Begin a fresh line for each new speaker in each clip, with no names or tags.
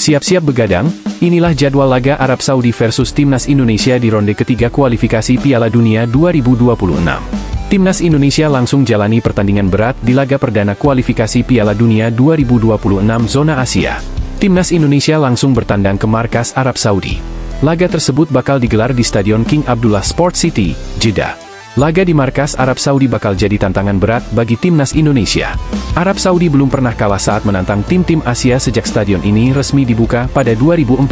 Siap-siap begadang, inilah jadwal laga Arab Saudi versus Timnas Indonesia di ronde ketiga kualifikasi Piala Dunia 2026. Timnas Indonesia langsung jalani pertandingan berat di laga perdana kualifikasi Piala Dunia 2026 zona Asia. Timnas Indonesia langsung bertandang ke markas Arab Saudi. Laga tersebut bakal digelar di Stadion King Abdullah Sport City, Jeddah. Laga di markas Arab Saudi bakal jadi tantangan berat bagi Timnas Indonesia. Arab Saudi belum pernah kalah saat menantang tim-tim Asia sejak stadion ini resmi dibuka pada 2014.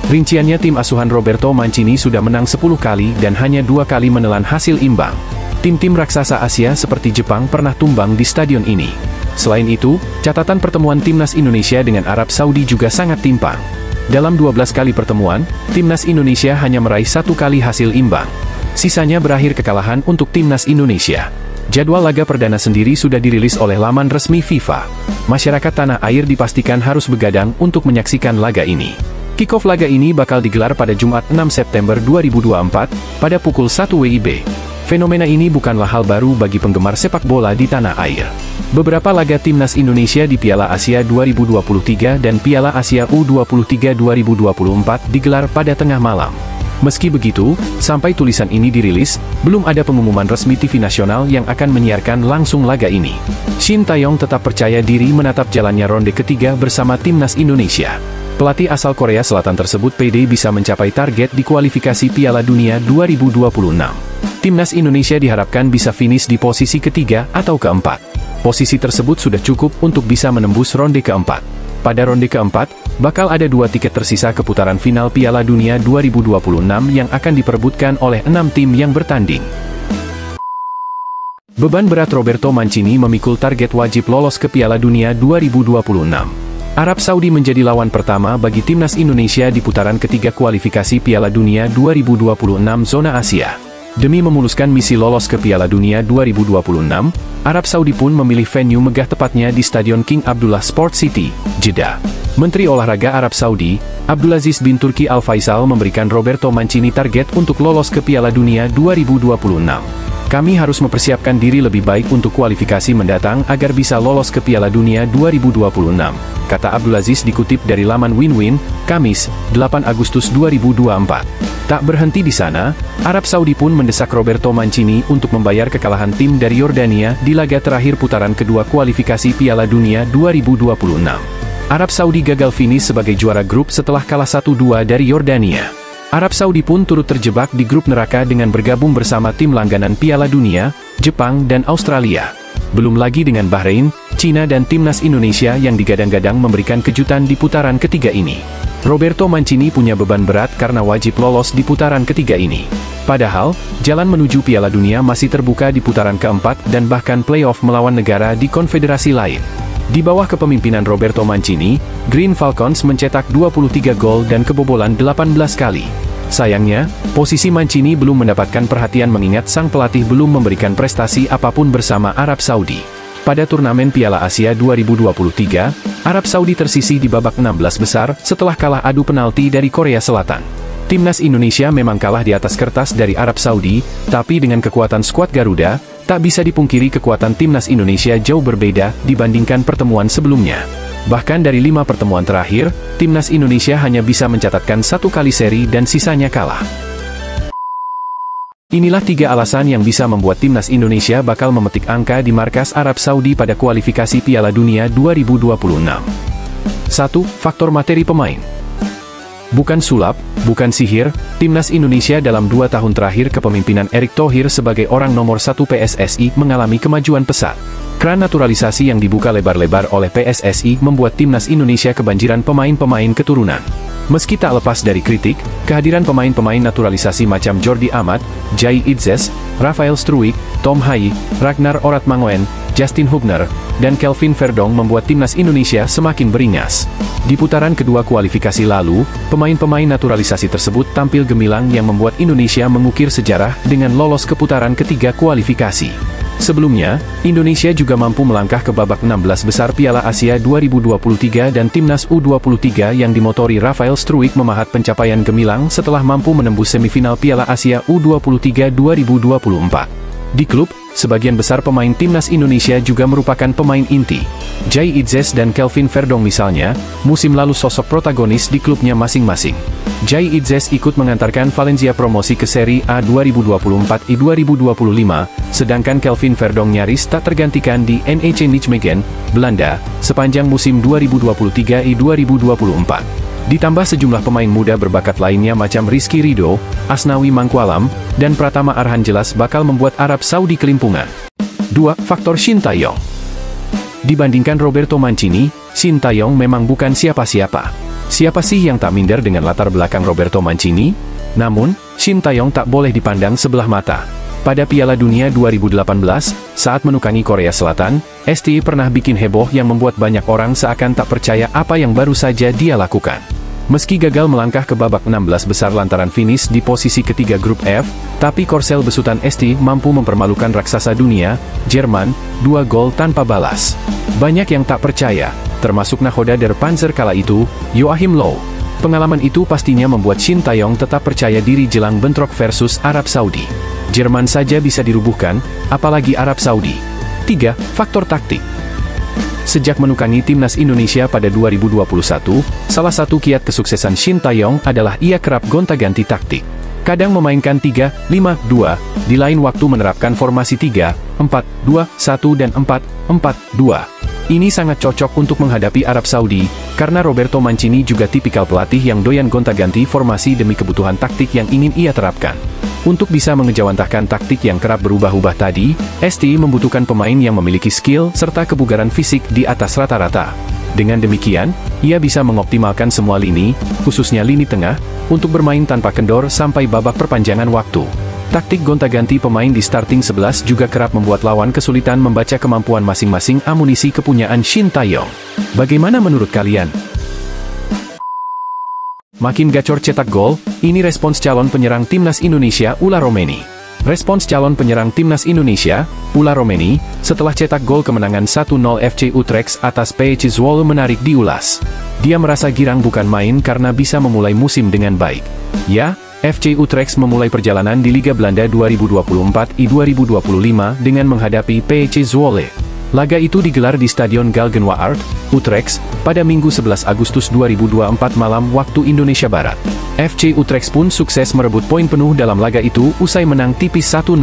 Rinciannya tim asuhan Roberto Mancini sudah menang 10 kali dan hanya 2 kali menelan hasil imbang. Tim-tim raksasa Asia seperti Jepang pernah tumbang di stadion ini. Selain itu, catatan pertemuan Timnas Indonesia dengan Arab Saudi juga sangat timpang. Dalam 12 kali pertemuan, Timnas Indonesia hanya meraih 1 kali hasil imbang. Sisanya berakhir kekalahan untuk Timnas Indonesia. Jadwal laga perdana sendiri sudah dirilis oleh laman resmi FIFA. Masyarakat tanah air dipastikan harus begadang untuk menyaksikan laga ini. Kick-off laga ini bakal digelar pada Jumat 6 September 2024, pada pukul 1 WIB. Fenomena ini bukanlah hal baru bagi penggemar sepak bola di tanah air. Beberapa laga Timnas Indonesia di Piala Asia 2023 dan Piala Asia U23 2024 digelar pada tengah malam. Meski begitu, sampai tulisan ini dirilis, belum ada pengumuman resmi TV nasional yang akan menyiarkan langsung laga ini. Shin Tae-yong tetap percaya diri menatap jalannya ronde ketiga bersama Timnas Indonesia. Pelatih asal Korea Selatan tersebut pede bisa mencapai target di kualifikasi Piala Dunia 2026. Timnas Indonesia diharapkan bisa finish di posisi ketiga atau keempat. Posisi tersebut sudah cukup untuk bisa menembus ronde keempat. Pada ronde keempat, bakal ada 2 tiket tersisa ke putaran final Piala Dunia 2026 yang akan diperebutkan oleh 6 tim yang bertanding. Beban berat Roberto Mancini memikul target wajib lolos ke Piala Dunia 2026. Arab Saudi menjadi lawan pertama bagi Timnas Indonesia di putaran ketiga kualifikasi Piala Dunia 2026 zona Asia. Demi memuluskan misi lolos ke Piala Dunia 2026, Arab Saudi pun memilih venue megah tepatnya di Stadion King Abdullah Sport City, Jeddah. Menteri Olahraga Arab Saudi, Abdulaziz bin Turki Al Faisal memberikan Roberto Mancini target untuk lolos ke Piala Dunia 2026. Kami harus mempersiapkan diri lebih baik untuk kualifikasi mendatang agar bisa lolos ke Piala Dunia 2026, kata Abdulaziz dikutip dari laman Win-Win, Kamis, 8 Agustus 2024. Tak berhenti di sana, Arab Saudi pun mendesak Roberto Mancini untuk membayar kekalahan tim dari Yordania di laga terakhir putaran kedua kualifikasi Piala Dunia 2026. Arab Saudi gagal finish sebagai juara grup setelah kalah 1-2 dari Yordania. Arab Saudi pun turut terjebak di grup neraka dengan bergabung bersama tim langganan Piala Dunia, Jepang dan Australia. Belum lagi dengan Bahrain, Cina dan Timnas Indonesia yang digadang-gadang memberikan kejutan di putaran ketiga ini. Roberto Mancini punya beban berat karena wajib lolos di putaran ketiga ini. Padahal, jalan menuju Piala Dunia masih terbuka di putaran keempat dan bahkan playoff melawan negara di konfederasi lain. Di bawah kepemimpinan Roberto Mancini, Green Falcons mencetak 23 gol dan kebobolan 18 kali. Sayangnya, posisi Mancini belum mendapatkan perhatian mengingat sang pelatih belum memberikan prestasi apapun bersama Arab Saudi. Pada turnamen Piala Asia 2023, Arab Saudi tersisih di babak 16 besar setelah kalah adu penalti dari Korea Selatan. Timnas Indonesia memang kalah di atas kertas dari Arab Saudi, tapi dengan kekuatan skuad Garuda, tak bisa dipungkiri kekuatan Timnas Indonesia jauh berbeda dibandingkan pertemuan sebelumnya. Bahkan dari 5 pertemuan terakhir, Timnas Indonesia hanya bisa mencatatkan 1 kali seri dan sisanya kalah. Inilah 3 alasan yang bisa membuat Timnas Indonesia bakal memetik angka di markas Arab Saudi pada kualifikasi Piala Dunia 2026. 1. Faktor materi pemain. Bukan sulap, bukan sihir, Timnas Indonesia dalam 2 tahun terakhir kepemimpinan Erick Thohir sebagai orang nomor 1 PSSI mengalami kemajuan pesat. Keran naturalisasi yang dibuka lebar-lebar oleh PSSI membuat Timnas Indonesia kebanjiran pemain-pemain keturunan. Meski tak lepas dari kritik, kehadiran pemain-pemain naturalisasi macam Jordi Amat, Jai Idzes, Rafael Struijk, Tom Hai, Ragnar Oratmangoen, Justin Hubner, dan Kelvin Verdong membuat Timnas Indonesia semakin beringas. Di putaran kedua kualifikasi lalu, pemain-pemain naturalisasi tersebut tampil gemilang yang membuat Indonesia mengukir sejarah dengan lolos ke putaran ketiga kualifikasi. Sebelumnya, Indonesia juga mampu melangkah ke babak 16 besar Piala Asia 2023 dan Timnas U23 yang dimotori Rafael Struijk memahat pencapaian gemilang setelah mampu menembus semifinal Piala Asia U23 2024. Di klub, sebagian besar pemain timnas Indonesia juga merupakan pemain inti. Jai Idzes dan Kelvin Verdong misalnya, musim lalu sosok protagonis di klubnya masing-masing. Jai Idzes ikut mengantarkan Valencia promosi ke Serie A 2024-2025, sedangkan Kelvin Verdong nyaris tak tergantikan di NEC Nijmegen, Belanda, sepanjang musim 2023-2024. Ditambah sejumlah pemain muda berbakat lainnya macam Rizky Ridho, Asnawi Mangkualam, dan Pratama Arhan jelas bakal membuat Arab Saudi kelimpungan. 2. Faktor Shin Tae-yong. Dibandingkan Roberto Mancini, Shin Tae-yong memang bukan siapa-siapa. Siapa sih yang tak minder dengan latar belakang Roberto Mancini? Namun, Shin Tae-yong tak boleh dipandang sebelah mata. Pada Piala Dunia 2018, saat menukangi Korea Selatan, STI pernah bikin heboh yang membuat banyak orang seakan tak percaya apa yang baru saja dia lakukan. Meski gagal melangkah ke babak 16 besar lantaran finish di posisi ketiga grup F, tapi Korsel besutan STI mampu mempermalukan raksasa dunia, Jerman, 2 gol tanpa balas. Banyak yang tak percaya, termasuk nahoda der Panzer kala itu, Joachim Low. Pengalaman itu pastinya membuat Shin Tae-yong tetap percaya diri jelang bentrok versus Arab Saudi. Jerman saja bisa dirubuhkan, apalagi Arab Saudi. 3. Faktor taktik. Sejak menukangi timnas Indonesia pada 2021, salah satu kiat kesuksesan Shin Tae-yong adalah ia kerap gonta-ganti taktik. Kadang memainkan 3-5-2, di lain waktu menerapkan formasi 3-4-2-1 dan 4-4-2. Ini sangat cocok untuk menghadapi Arab Saudi, karena Roberto Mancini juga tipikal pelatih yang doyan gonta-ganti formasi demi kebutuhan taktik yang ingin ia terapkan. Untuk bisa mengejawantahkan taktik yang kerap berubah-ubah tadi, STI membutuhkan pemain yang memiliki skill serta kebugaran fisik di atas rata-rata. Dengan demikian, ia bisa mengoptimalkan semua lini, khususnya lini tengah, untuk bermain tanpa kendor sampai babak perpanjangan waktu. Taktik gonta-ganti pemain di starting 11 juga kerap membuat lawan kesulitan membaca kemampuan masing-masing amunisi kepunyaan Shin Tae-yong. Bagaimana menurut kalian? Makin gacor cetak gol, ini respons calon penyerang timnas Indonesia Ula Romeni. Respons calon penyerang timnas Indonesia, Ula Romeni, setelah cetak gol kemenangan 1-0 FC Utrecht atas PSV Zwolle menarik diulas. Dia merasa girang bukan main karena bisa memulai musim dengan baik. Ya, FC Utrecht memulai perjalanan di Liga Belanda 2024-2025 dengan menghadapi PSV Zwolle. Laga itu digelar di Stadion Galgenwaard, Utrecht, pada Minggu 11 Agustus 2024 malam waktu Indonesia Barat. FC Utrecht pun sukses merebut poin penuh dalam laga itu usai menang tipis 1-0.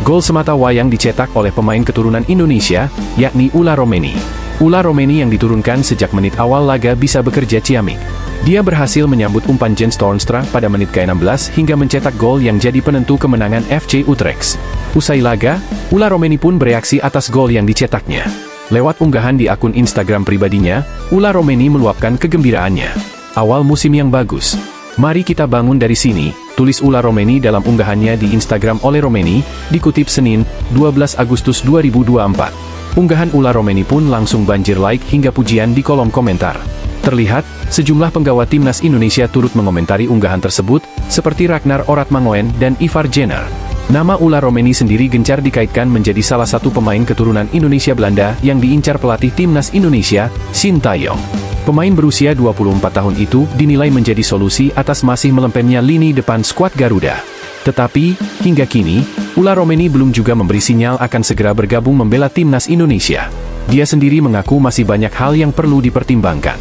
Gol semata wayang dicetak oleh pemain keturunan Indonesia, yakni Ula Romeni. Ula Romeni yang diturunkan sejak menit awal laga bisa bekerja ciamik. Dia berhasil menyambut umpan Jens Toornstra pada menit ke-16 hingga mencetak gol yang jadi penentu kemenangan FC Utrecht. Usai laga, Ula Romeni pun bereaksi atas gol yang dicetaknya. Lewat unggahan di akun Instagram pribadinya, Ula Romeni meluapkan kegembiraannya. Awal musim yang bagus. Mari kita bangun dari sini, tulis Ula Romeni dalam unggahannya di Instagram oleh Romeni, dikutip Senin, 12 Agustus 2024. Unggahan Ula Romeni pun langsung banjir like hingga pujian di kolom komentar. Terlihat, sejumlah penggawa timnas Indonesia turut mengomentari unggahan tersebut, seperti Ragnar Oratmangoen dan Ivar Jenner. Nama Ula Romeni sendiri gencar dikaitkan menjadi salah satu pemain keturunan Indonesia Belanda yang diincar pelatih timnas Indonesia, Shin Tae-yong. Pemain berusia 24 tahun itu dinilai menjadi solusi atas masih melempennya lini depan skuad Garuda. Tetapi, hingga kini, Ula Romeni belum juga memberi sinyal akan segera bergabung membela timnas Indonesia. Dia sendiri mengaku masih banyak hal yang perlu dipertimbangkan.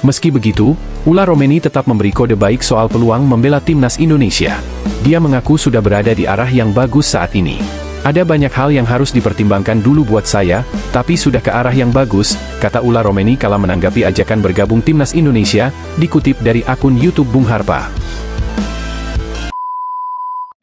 Meski begitu, Ula Romeni tetap memberi kode baik soal peluang membela timnas Indonesia. Dia mengaku sudah berada di arah yang bagus saat ini. Ada banyak hal yang harus dipertimbangkan dulu buat saya, tapi sudah ke arah yang bagus, kata Ula Romeni kala menanggapi ajakan bergabung timnas Indonesia, dikutip dari akun YouTube Bung Harpa.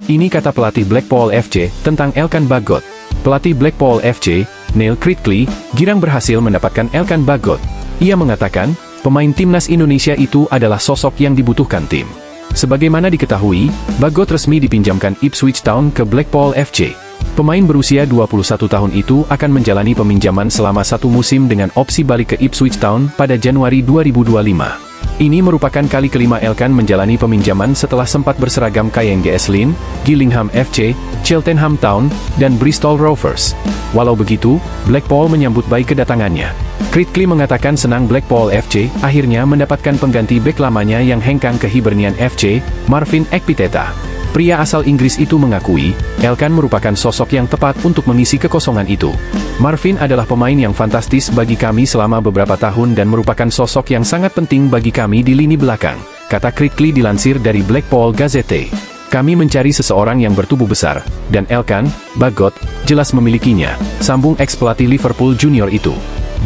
Ini kata pelatih Blackpool FC tentang Elkan Bagot. Pelatih Blackpool FC, Neil Critley, girang berhasil mendapatkan Elkan Bagot. Ia mengatakan, pemain timnas Indonesia itu adalah sosok yang dibutuhkan tim. Sebagaimana diketahui, Bagot resmi dipinjamkan Ipswich Town ke Blackpool FC. Pemain berusia 21 tahun itu akan menjalani peminjaman selama 1 musim dengan opsi balik ke Ipswich Town pada Januari 2025. Ini merupakan kali kelima Elkan menjalani peminjaman setelah sempat berseragam KNGS Lyn, Gillingham FC, Cheltenham Town, dan Bristol Rovers. Walau begitu, Blackpool menyambut baik kedatangannya. Critley mengatakan senang Blackpool FC akhirnya mendapatkan pengganti bek lamanya yang hengkang ke Hibernian FC, Marvin Ekpiteta. Pria asal Inggris itu mengakui, Elkan merupakan sosok yang tepat untuk mengisi kekosongan itu. Marvin adalah pemain yang fantastis bagi kami selama beberapa tahun dan merupakan sosok yang sangat penting bagi kami di lini belakang, kata Critley dilansir dari Blackpool Gazette. Kami mencari seseorang yang bertubuh besar, dan Elkan, Bagot, jelas memilikinya, sambung ex-pelatih Liverpool Junior itu.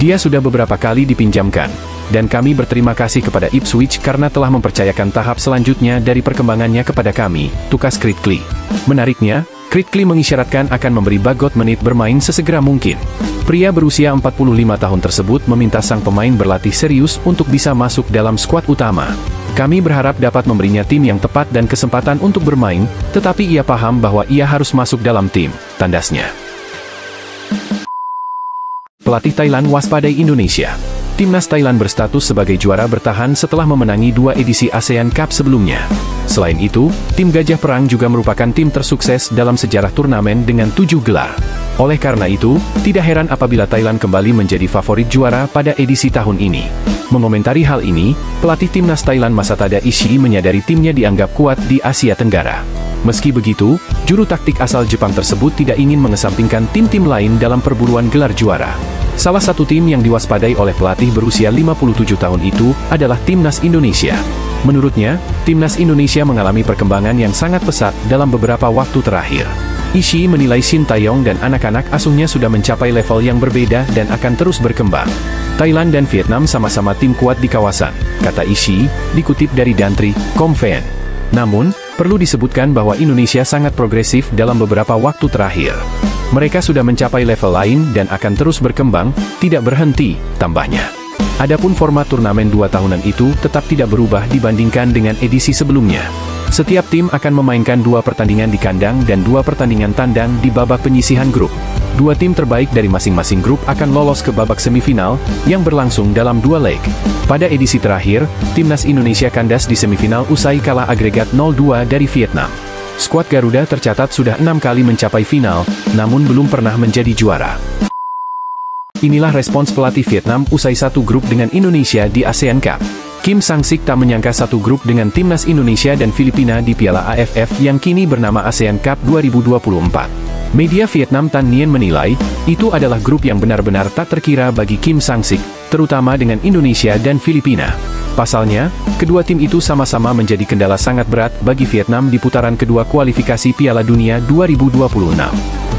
Dia sudah beberapa kali dipinjamkan, dan kami berterima kasih kepada Ipswich karena telah mempercayakan tahap selanjutnya dari perkembangannya kepada kami, tukas Critley. Menariknya, Critley mengisyaratkan akan memberi Bagot menit bermain sesegera mungkin. Pria berusia 45 tahun tersebut meminta sang pemain berlatih serius untuk bisa masuk dalam skuad utama. Kami berharap dapat memberinya tim yang tepat dan kesempatan untuk bermain, tetapi ia paham bahwa ia harus masuk dalam tim, tandasnya. Pelatih Thailand waspadai Indonesia. Timnas Thailand berstatus sebagai juara bertahan setelah memenangi 2 edisi ASEAN Cup sebelumnya. Selain itu, tim Gajah Perang juga merupakan tim tersukses dalam sejarah turnamen dengan 7 gelar. Oleh karena itu, tidak heran apabila Thailand kembali menjadi favorit juara pada edisi tahun ini. Mengomentari hal ini, pelatih timnas Thailand Masatada Ishii menyadari timnya dianggap kuat di Asia Tenggara. Meski begitu, juru taktik asal Jepang tersebut tidak ingin mengesampingkan tim-tim lain dalam perburuan gelar juara. Salah satu tim yang diwaspadai oleh pelatih berusia 57 tahun itu adalah Timnas Indonesia. Menurutnya, Timnas Indonesia mengalami perkembangan yang sangat pesat dalam beberapa waktu terakhir. Ishii menilai Shin Taeyong dan anak-anak asuhnya sudah mencapai level yang berbeda dan akan terus berkembang. Thailand dan Vietnam sama-sama tim kuat di kawasan, kata Ishii, dikutip dari Dantri.com. Namun, perlu disebutkan bahwa Indonesia sangat progresif dalam beberapa waktu terakhir. Mereka sudah mencapai level lain dan akan terus berkembang, tidak berhenti, tambahnya. Adapun format turnamen 2 tahunan itu tetap tidak berubah dibandingkan dengan edisi sebelumnya. Setiap tim akan memainkan 2 pertandingan di kandang dan 2 pertandingan tandang di babak penyisihan grup. 2 tim terbaik dari masing-masing grup akan lolos ke babak semifinal, yang berlangsung dalam 2 leg. Pada edisi terakhir, Timnas Indonesia kandas di semifinal usai kalah agregat 0-2 dari Vietnam. Skuad Garuda tercatat sudah 6 kali mencapai final, namun belum pernah menjadi juara. Inilah respons pelatih Vietnam usai satu grup dengan Indonesia di ASEAN Cup. Kim Sang-sik tak menyangka satu grup dengan Timnas Indonesia dan Filipina di Piala AFF yang kini bernama ASEAN Cup 2024. Media Vietnam Tan Nien menilai, itu adalah grup yang benar-benar tak terkira bagi Kim Sang-sik, terutama dengan Indonesia dan Filipina. Pasalnya, kedua tim itu sama-sama menjadi kendala sangat berat bagi Vietnam di putaran kedua kualifikasi Piala Dunia 2026.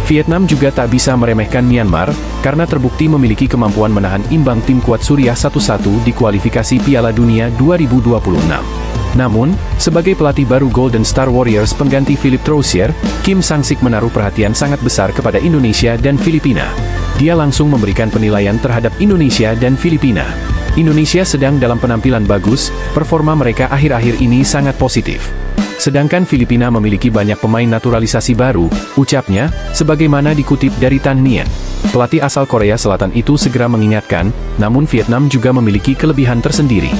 Vietnam juga tak bisa meremehkan Myanmar, karena terbukti memiliki kemampuan menahan imbang tim kuat Suriah 1-1 di kualifikasi Piala Dunia 2026. Namun, sebagai pelatih baru Golden Star Warriors pengganti Philip Troussier, Kim Sang-sik menaruh perhatian sangat besar kepada Indonesia dan Filipina. Dia langsung memberikan penilaian terhadap Indonesia dan Filipina. Indonesia sedang dalam penampilan bagus, performa mereka akhir-akhir ini sangat positif. Sedangkan Filipina memiliki banyak pemain naturalisasi baru, ucapnya, sebagaimana dikutip dari Tan Nien. Pelatih asal Korea Selatan itu segera mengingatkan, namun Vietnam juga memiliki kelebihan tersendiri.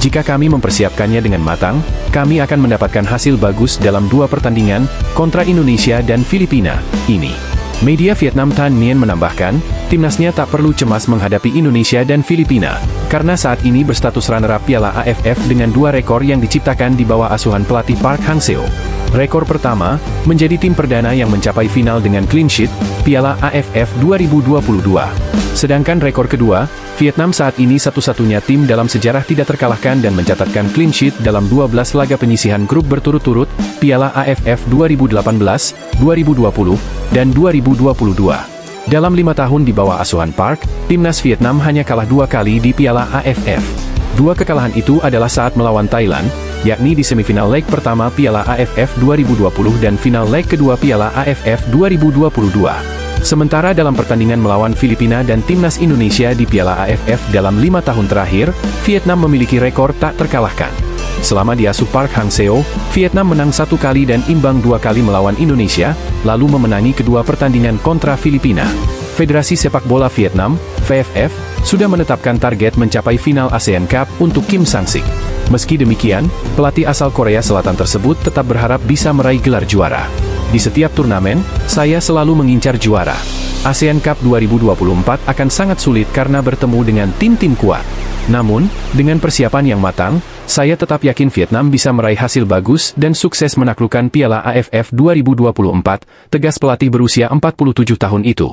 Jika kami mempersiapkannya dengan matang, kami akan mendapatkan hasil bagus dalam 2 pertandingan, kontra Indonesia dan Filipina, ini. Media Vietnam Tan Nien menambahkan, timnasnya tak perlu cemas menghadapi Indonesia dan Filipina, karena saat ini berstatus runner-up Piala AFF dengan 2 rekor yang diciptakan di bawah asuhan pelatih Park Hang-seo. Rekor pertama, menjadi tim perdana yang mencapai final dengan clean sheet, Piala AFF 2022. Sedangkan rekor kedua, Vietnam saat ini satu-satunya tim dalam sejarah tidak terkalahkan dan mencatatkan clean sheet dalam 12 laga penyisihan grup berturut-turut, Piala AFF 2018, 2020, dan 2022. Dalam 5 tahun di bawah asuhan Park, timnas Vietnam hanya kalah 2 kali di Piala AFF. 2 kekalahan itu adalah saat melawan Thailand, yakni di semifinal leg pertama Piala AFF 2020 dan final leg kedua Piala AFF 2022. Sementara dalam pertandingan melawan Filipina dan timnas Indonesia di Piala AFF dalam 5 tahun terakhir, Vietnam memiliki rekor tak terkalahkan. Selama diasuh Park Hang-seo, Vietnam menang 1 kali dan imbang 2 kali melawan Indonesia, lalu memenangi kedua pertandingan kontra Filipina. Federasi Sepak Bola Vietnam, VFF, sudah menetapkan target mencapai final ASEAN Cup untuk Kim Sang-sik. Meski demikian, pelatih asal Korea Selatan tersebut tetap berharap bisa meraih gelar juara. Di setiap turnamen, saya selalu mengincar juara. ASEAN Cup 2024 akan sangat sulit karena bertemu dengan tim-tim kuat. Namun, dengan persiapan yang matang, Saya tetap yakin Vietnam bisa meraih hasil bagus dan sukses menaklukkan Piala AFF 2024, tegas pelatih berusia 47 tahun itu.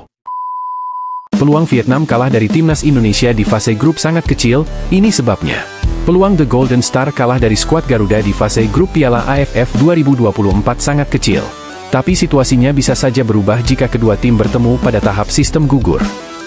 Peluang Vietnam kalah dari timnas Indonesia di fase grup sangat kecil, ini sebabnya. Peluang The Golden Star kalah dari skuad Garuda di fase grup Piala AFF 2024 sangat kecil. Tapi situasinya bisa saja berubah jika kedua tim bertemu pada tahap sistem gugur.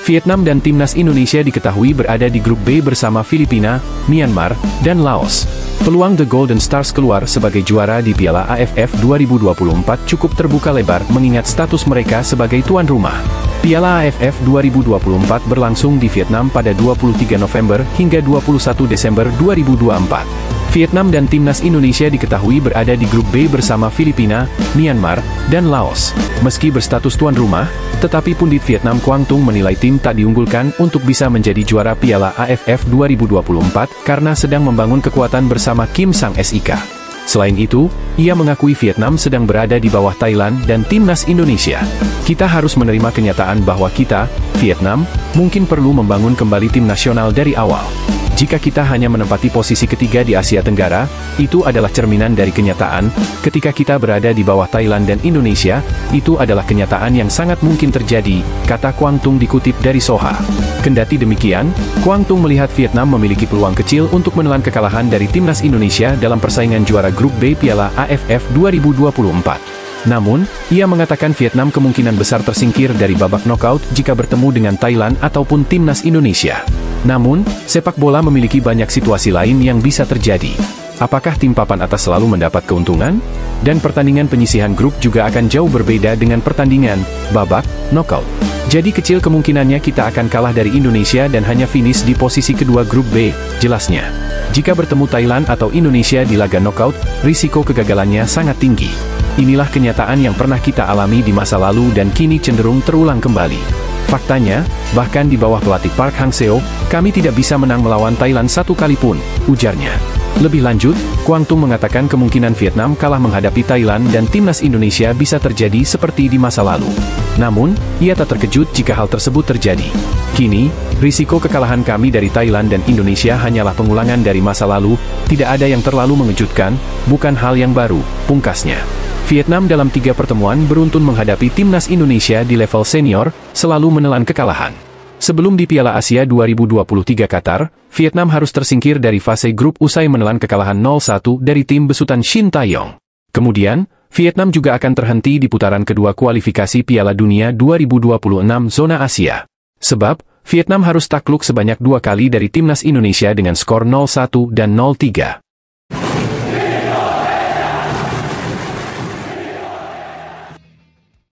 Vietnam dan timnas Indonesia diketahui berada di grup B bersama Filipina, Myanmar, dan Laos. Peluang The Golden Stars keluar sebagai juara di Piala AFF 2024 cukup terbuka lebar mengingat status mereka sebagai tuan rumah. Piala AFF 2024 berlangsung di Vietnam pada 23 November hingga 21 Desember 2024. Vietnam dan timnas Indonesia diketahui berada di grup B bersama Filipina, Myanmar, dan Laos. Meski berstatus tuan rumah, tetapi pundit Vietnam Quang Tung menilai tim tak diunggulkan untuk bisa menjadi juara Piala AFF 2024 karena sedang membangun kekuatan bersama Kim Sang SIK. Selain itu, ia mengakui Vietnam sedang berada di bawah Thailand dan timnas Indonesia. Kita harus menerima kenyataan bahwa kita, Vietnam, mungkin perlu membangun kembali tim nasional dari awal. Jika kita hanya menempati posisi ketiga di Asia Tenggara, itu adalah cerminan dari kenyataan, ketika kita berada di bawah Thailand dan Indonesia, itu adalah kenyataan yang sangat mungkin terjadi, kata Quang Tung dikutip dari Soha. Kendati demikian, Quang Tung melihat Vietnam memiliki peluang kecil untuk menelan kekalahan dari timnas Indonesia dalam persaingan juara grup B Piala AFF 2024. Namun, ia mengatakan Vietnam kemungkinan besar tersingkir dari babak knockout jika bertemu dengan Thailand ataupun timnas Indonesia. Namun, sepak bola memiliki banyak situasi lain yang bisa terjadi. Apakah tim papan atas selalu mendapat keuntungan? Dan pertandingan penyisihan grup juga akan jauh berbeda dengan pertandingan babak knockout. Jadi kecil kemungkinannya kita akan kalah dari Indonesia dan hanya finish di posisi kedua grup B, jelasnya. Jika bertemu Thailand atau Indonesia di laga knockout, risiko kegagalannya sangat tinggi. Inilah kenyataan yang pernah kita alami di masa lalu dan kini cenderung terulang kembali. Faktanya, bahkan di bawah pelatih Park Hang-seo, kami tidak bisa menang melawan Thailand satu kali pun, ujarnya. Lebih lanjut, Quang Tung mengatakan kemungkinan Vietnam kalah menghadapi Thailand dan timnas Indonesia bisa terjadi seperti di masa lalu. Namun, ia tak terkejut jika hal tersebut terjadi. Kini, risiko kekalahan kami dari Thailand dan Indonesia hanyalah pengulangan dari masa lalu, tidak ada yang terlalu mengejutkan, bukan hal yang baru, pungkasnya. Vietnam dalam 3 pertemuan beruntun menghadapi timnas Indonesia di level senior, selalu menelan kekalahan. Sebelum di Piala Asia 2023 Qatar, Vietnam harus tersingkir dari fase grup usai menelan kekalahan 0-1 dari tim besutan Shin Tae-yong. Kemudian, Vietnam juga akan terhenti di putaran kedua kualifikasi Piala Dunia 2026 zona Asia. Sebab, Vietnam harus takluk sebanyak 2 kali dari timnas Indonesia dengan skor 0-1 dan 0-3.